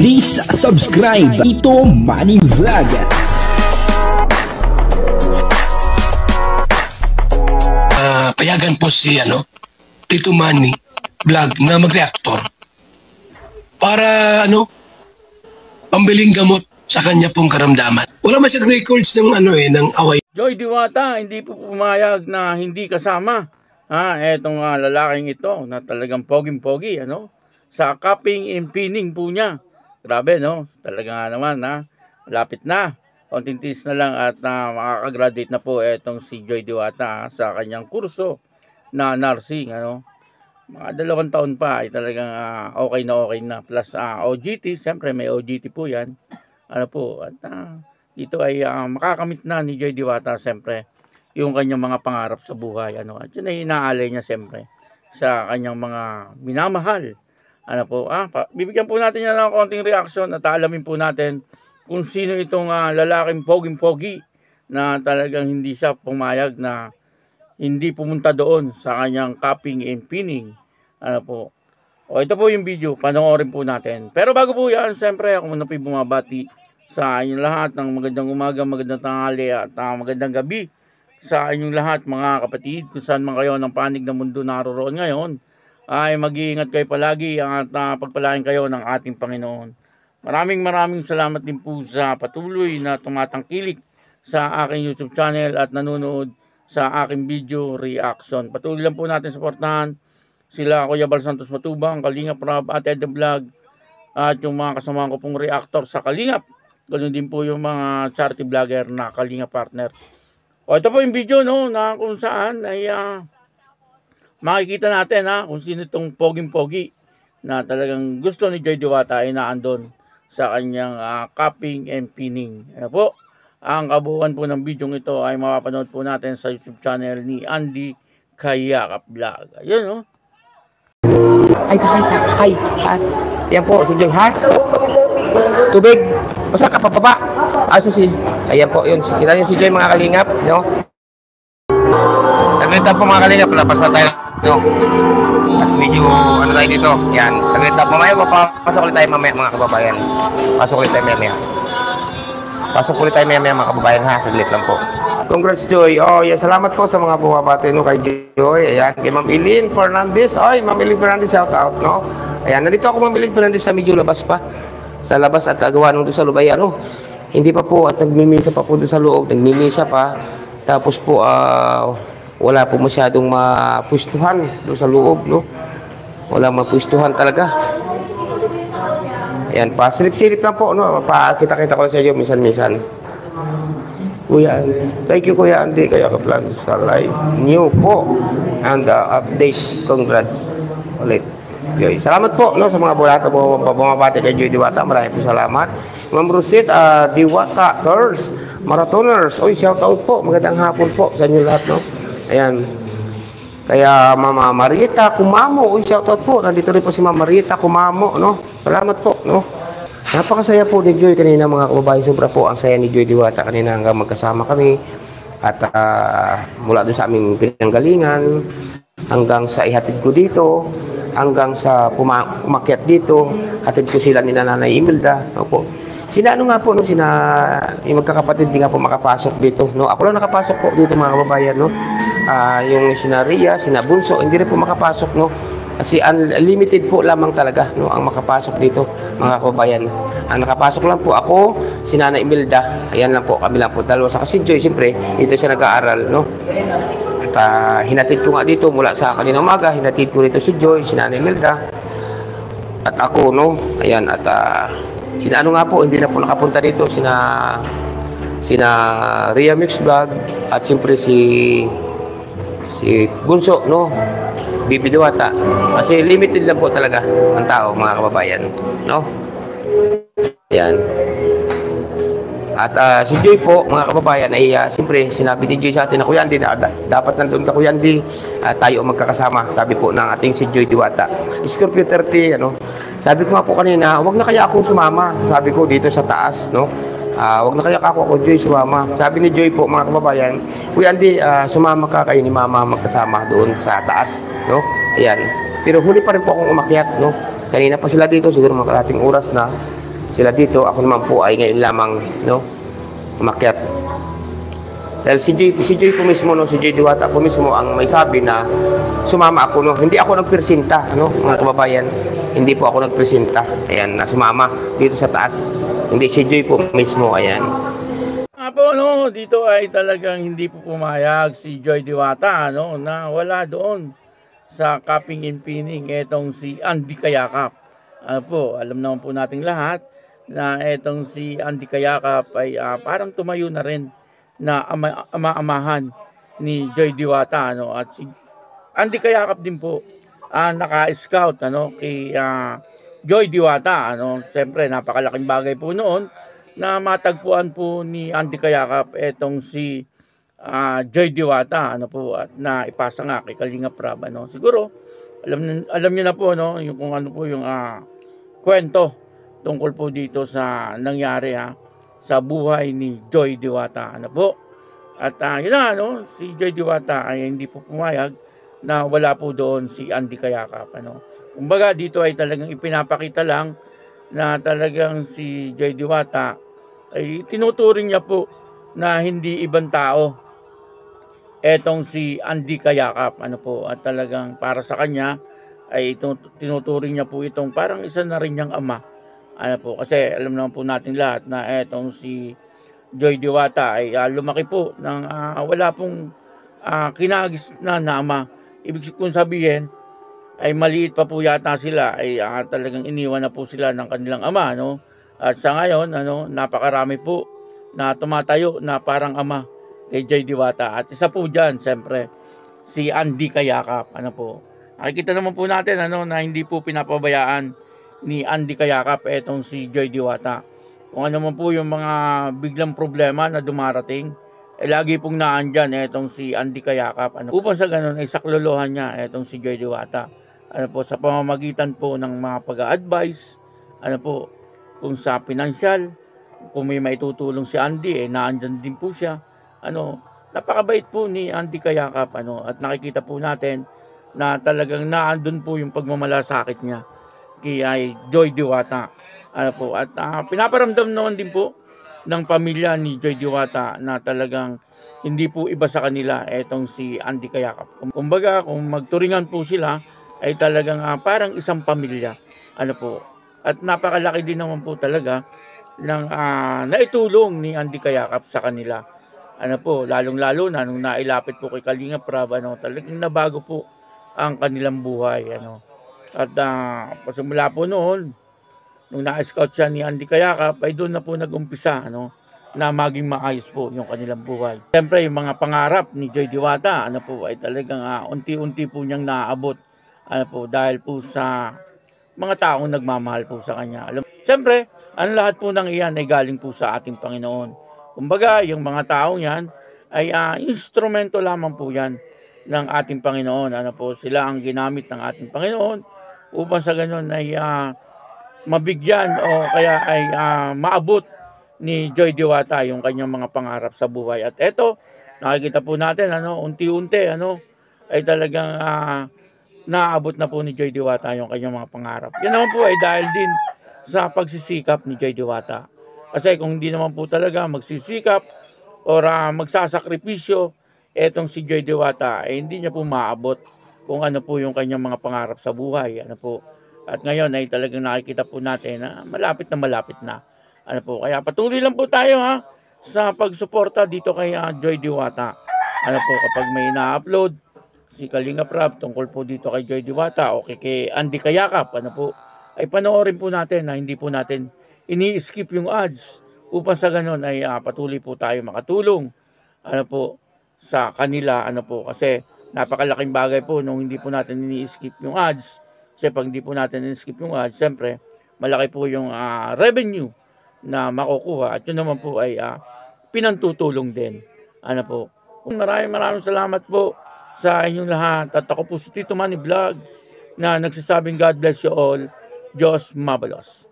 Please subscribe Tito Manny Vlog. Payagan po si Tito Manny Vlog na mag-reactor para pambiling gamot sa kanya pong karamdaman. Wala man siyang records ng ng away. Joy Diwata hindi po pumayag na hindi kasama etong lalaking ito na talagang poging-pogi sa cupping and pinning po niya. Grabe talaga naman lapit na. Konting tiis na lang at makakagraduate na po etong si Joy Diwata sa kanyang kurso na nursing Mga 2 taon pa ay talagang okay na. Plus OGT, siyempre may OGT po yan. At dito ay makakamit na ni Joy Diwata siyempre yung kanyang mga pangarap sa buhay. At yun ay inaalay niya siyempre sa kanyang mga minamahal. Bibigyan po natin yan ng konting reaction at alamin po natin kung sino itong lalaking poging-pogi na talagang hindi siya pumayag na hindi pumunta doon sa kanyang cupping and pinning. Ito po yung video, panoorin po natin. Pero bago po yan, siyempre ako muna po bumabati sa inyong lahat ng magandang umaga, magandang tanghali at magandang gabi sa inyong lahat mga kapatid. Kung saan man kayo ng panig ng mundo naroroon ngayon, ay mag-iingat kayo palagi at pagpalain kayo ng ating Panginoon. Maraming salamat din po sa patuloy na tumatangkilik sa aking YouTube channel at nanonood sa aking video reaction. Patuloy lang po natin suportahan sila Kuya Bal Santos Matubang, Kalingap Rob at Ed Vlog at yung mga kasama ko pong reactor sa Kalingap. Ganoon din po yung mga charity vlogger na Kalingap partner. Ito po yung video na kung saan ay makikita natin kung sino itong poging-pogi na talagang gusto ni Joy Diwata ay naandon sa kanyang cupping and pinning. Ang kabuuan po ng video ito ay mapapanood po natin sa YouTube channel ni Andy Kayakap Vlog. Ayun Hi. Yan po, si Joy, Tubig. Basta ka pababa. Ayan po, yun. Kita niyo si Joy, mga kalingap, Saglit po mga kalingap, lapas na tayo, At medyo, tayo dito. Yan. Saglit po, papasok ulit tayo mamaya, mga kababayan. Pasok ulit tayo mamaya, mga kababayan, Saglit lang po. Congrats, Joy. Yan. Salamat po sa mga bumabati kay Joy. Ayan. Kay Ma'am Eileen Fernandez. Ma'am Eileen Fernandez, shout out, Ayan. Nandito ako, Ma'am Eileen Fernandez, sa medyo labas pa. Sa labas at agawa nung doon sa lubay, Hindi pa po at nagmimisa pa po doon sa loob. Nagmimisa pa. Tapos po, wala po masyadong mapustuhan doon sa loob, Wala mapustuhan talaga. Ayan. Pasilip-silip lang po, Pakita-kita ko sa iyo minsan-minsan. Kuya, thank you Kuya Andy Kayakap Vlog sa live new po and update. Congrats ulit. Salamat po sa mga bumabati kay Joy Diwata. Maraming po salamat. Ma'am Rosit Diwata Girls Marathoners. Shout out po. Magandang hapon po sa inyo lahat, Ayan. Kaya Mama Marita Kumamo. Shout out po. Nandito rin po si Mama Marita Kumamo, Salamat po, Napakasaya po ni Joy kanina, mga kababayan. Sobra po ang saya ni Joy Diwata kanina hanggang magkasama kami. At mula doon sa aming pinanggalingan hanggang sa ihatid ko dito, hanggang sa umakyat dito, hatid ko sila ni Nanay Imelda. Sina nga po, yung magkakapatid di nga po makapasok dito. Ako lang nakapasok po dito, mga kababayan. Yung sina Ria, sina Bunso, hindi rin po makapasok. Kasi unlimited po lamang talaga ang makapasok dito, mga kababayan. Ang nakapasok lang po ako, si Nanay Imelda. Ayan lang po, kami lang po dalawa. Sa kasi Joy, siyempre, dito siya nag-aaral, At hinatid ko nga dito mula sa kanina umaga, hinatid ko dito si Joy, si Nanay Imelda. At ako, Ayan, at sina nga po, hindi na po nakapunta dito, sina Ria Mix Vlog, at siyempre si Bunso, Bibi Diwata. Kasi limited lang po talaga ang tao, mga kababayan, Ayan. At si Joy po, mga kababayan, ay siyempre sinabi ni Joy sa atin na Kuya Andy, dapat nandun ka Kuya Andy, tayo magkakasama, sabi po ng ating si Joy Diwata. Scorpio 30, Sabi ko nga po kanina, wag na kaya akong sumama, sabi ko dito sa taas, wag na kaya ako Joy sumama. Sabi ni Joy po, mga kababayan, Kuya Andy, sumama ka kayo ni Mama magkasama doon sa taas, Ayan. Pero huli pa rin po akong umakyat, Kanina pa sila dito, siguro mga kalating oras na sila dito. Ako naman po ay ngayon lamang, no, umakyat. Dahil si Joy po mismo, no, si Joy Diwata po mismo ang may sabi na sumama ako, no. Hindi ako nagpresenta, no, mga kababayan. Hindi po ako nagpresenta. Ayan, na sumama dito sa taas. Hindi, si Joy po mismo, ayan. Po, no, dito ay talagang hindi po pumayag si Joy Diwata, no, na wala doon sa cupping and pinning etong si Andy Kayakap. Po, alam naman po nating lahat na etong si Andy Kayakap ay parang tumayo na rin na ama-amahan ni Joy Diwata, ano, at si Andy Kayakap din po naka-scout, ano, kay Joy Diwata, ano. Siyempre napakalaking bagay po noon na matagpuan po ni Andy Kayakap etong si Joy Diwata, ano po, at na ipasa nga kay Kalinga Prab, ano. Siguro alam niyo na po, no, yung kung ano po yung kwento tungkol po dito sa nangyari sa buhay ni Joy Diwata, ano po. At yun na, no, si Joy Diwata ay hindi po pumayag na wala po doon si Andy Kayakap, ano. Kumbaga dito ay talagang ipinapakita lang na talagang si Joy Diwata ay tinuturing niya po na hindi ibang tao etong si Andy Kayakap, ano po. At talagang para sa kanya ay tinuturing niya po itong parang isa na rin niyang ama, ano po, kasi alam naman po natin lahat na etong si Joy Diwata ay lumaki po ng wala pong kinagis na ama. Ibig kong sabihin ay maliit pa po yata sila ay talagang iniwan na po sila ng kanilang ama, no? At sa ngayon, ano, napakarami po na tumatayo na parang ama kay Joy Diwata. At isa po dyan, siyempre, si Andy Kayakap, ano po. Nakikita naman po natin, ano, na hindi po pinapabayaan ni Andy Kayakap etong si Joy Diwata. Kung ano man po yung mga biglang problema na dumarating, lagi pong naandyan etong si Andy Kayakap, ano, upang sa ganun ay saklolohan niya etong si Joy Diwata, ano po, sa pamamagitan po ng mga pag-a-advise, ano po, kung sa pinansyal, kung may maitutulong si Andy, naandyan din po siya, ano. Napakabait po ni Andy Kayakap, ano, at nakikita po natin na talagang naandun po yung pagmamalasakit niya kay Joy Diwata, ano po. At pinaparamdam naman din po ng pamilya ni Joy Diwata na talagang hindi po iba sa kanila etong si Andy Kayakap. Kumbaga, kung magturingan po sila ay talagang parang isang pamilya, ano po. At napakalaki din naman po talaga ng naitulong ni Andy Kayakap sa kanila, ano po, lalong-lalo na nung nailapit po kay Kalinga Prab, ano, talagang nabago po ang kanilang buhay, ano. At pasimula po noon, nung na-scout siya ni Andy Kayakap, ay doon na po nag-umpisa, ano, na maging maayos po yung kanilang buhay. Siyempre, yung mga pangarap ni Joy Diwata, ano po, ay talagang unti-unti po niyang naaabot, ano po, dahil po sa mga taong nagmamahal po sa kanya. Siyempre, ang lahat po ng iyan ay galing po sa ating Panginoon. Kumbaga, yung mga taong yan ay instrumento lamang po yan ng ating Panginoon. Ano po, sila ang ginamit ng ating Panginoon upang sa ganun ay mabigyan o kaya ay maabot ni Joy Diwata yung kanyang mga pangarap sa buhay. At eto, nakikita po natin, ano, unti-unti, ano, ay talagang naabot na po ni Joy Diwata yung kanyang mga pangarap. Yan naman po ay dahil din sa pagsisikap ni Joy Diwata. Kasi kung hindi naman po talaga magsisikap o magsasakripisyo etong si Joy Diwata, hindi niya po maabot kung ano po yung kanyang mga pangarap sa buhay, ano po. At ngayon ay talagang nakikita po natin na malapit na, ano po. Kaya patuloy lang po tayo sa pagsuporta dito kay Joy Diwata, ano po. Kapag may na-upload si Kalinga Prab tungkol po dito kay Joy Diwata o kay Andy Kayakap, ano po, ay panoorin po natin na hindi po natin ini-skip yung ads upang sa ganun ay patuloy po tayo makatulong, ano po, sa kanila, ano po. Kasi napakalaking bagay po nung hindi po natin ini-skip yung ads. Kasi pag hindi po natin ini-skip yung ads, siyempre malaki po yung revenue na makukuha, at yun naman po ay pinantutulong din, ano po. Maraming salamat po sa inyong lahat. At ako po si Tito Manny Vlog na nagsasabing God bless you all. Diyos mabalos.